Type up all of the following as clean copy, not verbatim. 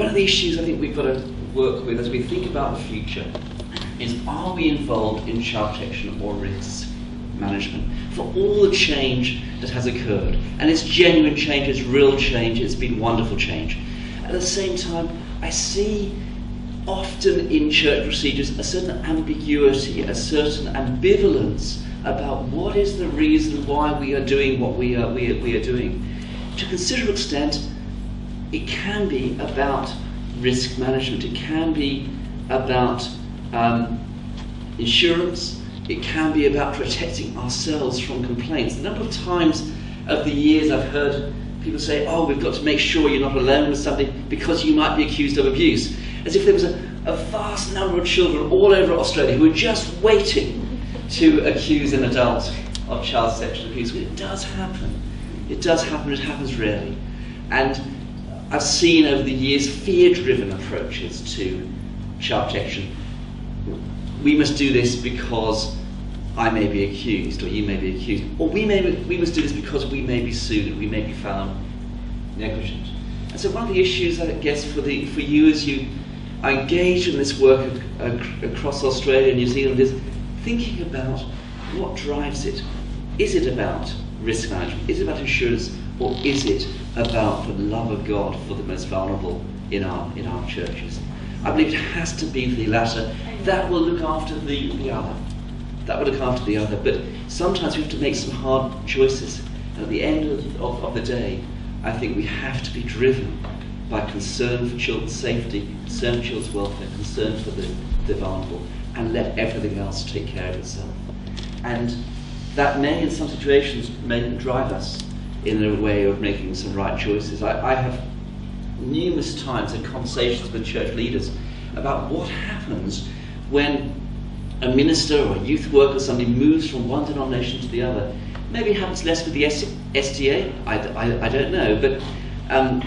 One of the issues I think we've got to work with as we think about the future is, are we involved in child protection or risk management for all the change that has occurred? And it's genuine change, it's real change, it's been wonderful change. At the same time, I see often in church procedures a certain ambiguity, a certain ambivalence about what is the reason why we are doing what we are doing. To a considerable extent, it can be about risk management, it can be about insurance, it can be about protecting ourselves from complaints. A number of times over the years I've heard people say, oh, we've got to make sure you're not alone with something because you might be accused of abuse. As if there was a vast number of children all over Australia who were just waiting to accuse an adult of child sexual abuse. Well, it does happen. It does happen, it happens rarely. And I've seen over the years fear-driven approaches to child protection. We must do this because I may be accused, or you may be accused, or we must do this because we may be sued, we may be found negligent. And so one of the issues, I guess, for you as you are engaged in this work across Australia and New Zealand is thinking about what drives it. Is it about risk management? Is it about insurance? Or is it about the love of God for the most vulnerable in our churches? I believe it has to be the latter. That will look after the other. That will look after the other. But sometimes we have to make some hard choices. And at the end of the day, I think we have to be driven by concern for children's safety, concern for children's welfare, concern for the vulnerable, and let everything else take care of itself. And that may, in some situations, may drive us in a way of making some right choices. I have numerous times had conversations with church leaders about what happens when a minister or a youth worker or somebody moves from one denomination to the other. Maybe it happens less with the SDA, I don't know, but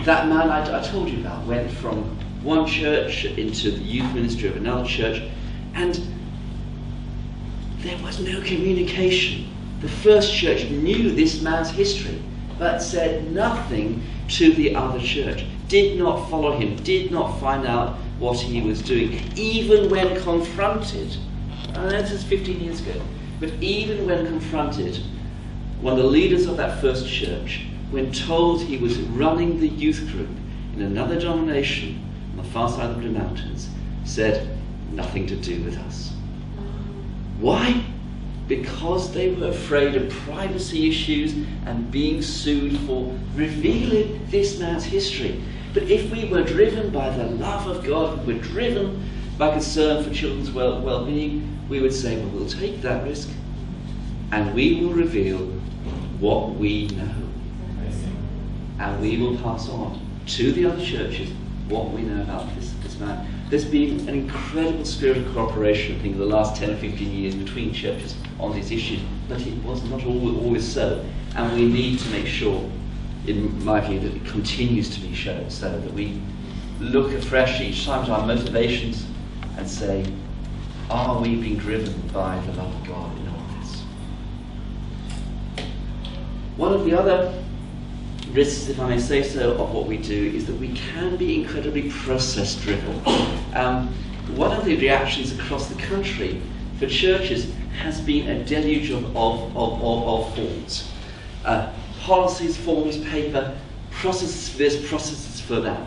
that man I told you about went from one church into the youth ministry of another church, and there was no communication. The first church knew this man's history, but said nothing to the other church, did not follow him, did not find out what he was doing, even when confronted. I know this is 15 years ago, but even when confronted, one of the leaders of that first church, when told he was running the youth group in another denomination on the far side of the Blue Mountains, said, nothing to do with us. Why? Because they were afraid of privacy issues and being sued for revealing this man's history. But if we were driven by the love of God, if we were driven by concern for children's well-being, we would say, well, we'll take that risk and we will reveal what we know. And we will pass on to the other churches what we know about this man. There's been an incredible spirit of cooperation, I think, in the last 10 or 15 years between churches on these issues, but it was not always so. And we need to make sure, in my view, that it continues to be so that we look afresh each time at our motivations and say, are we being driven by the love of God in all this? One of the other risks, if I may say so, of what we do is that we can be incredibly process-driven. One of the reactions across the country for churches has been a deluge of forms. Policies, forms, paper, processes for this, processes for that.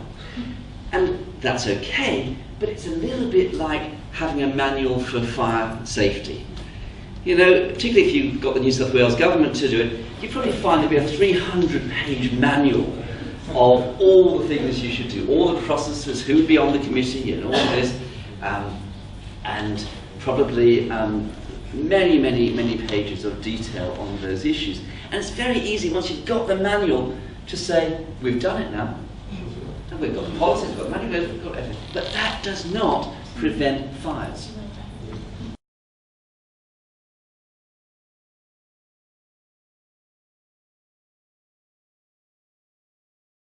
And that's okay, but it's a little bit like having a manual for fire safety. You know, particularly if you've got the New South Wales government to do it, you probably find there'll be a 300-page manual of all the things you should do, all the processes, who would be on the committee and all this, and probably many pages of detail on those issues. And it's very easy, once you've got the manual, to say, we've done it now. And we've got the policies, we've got the manual, we've got everything. But that does not prevent fires.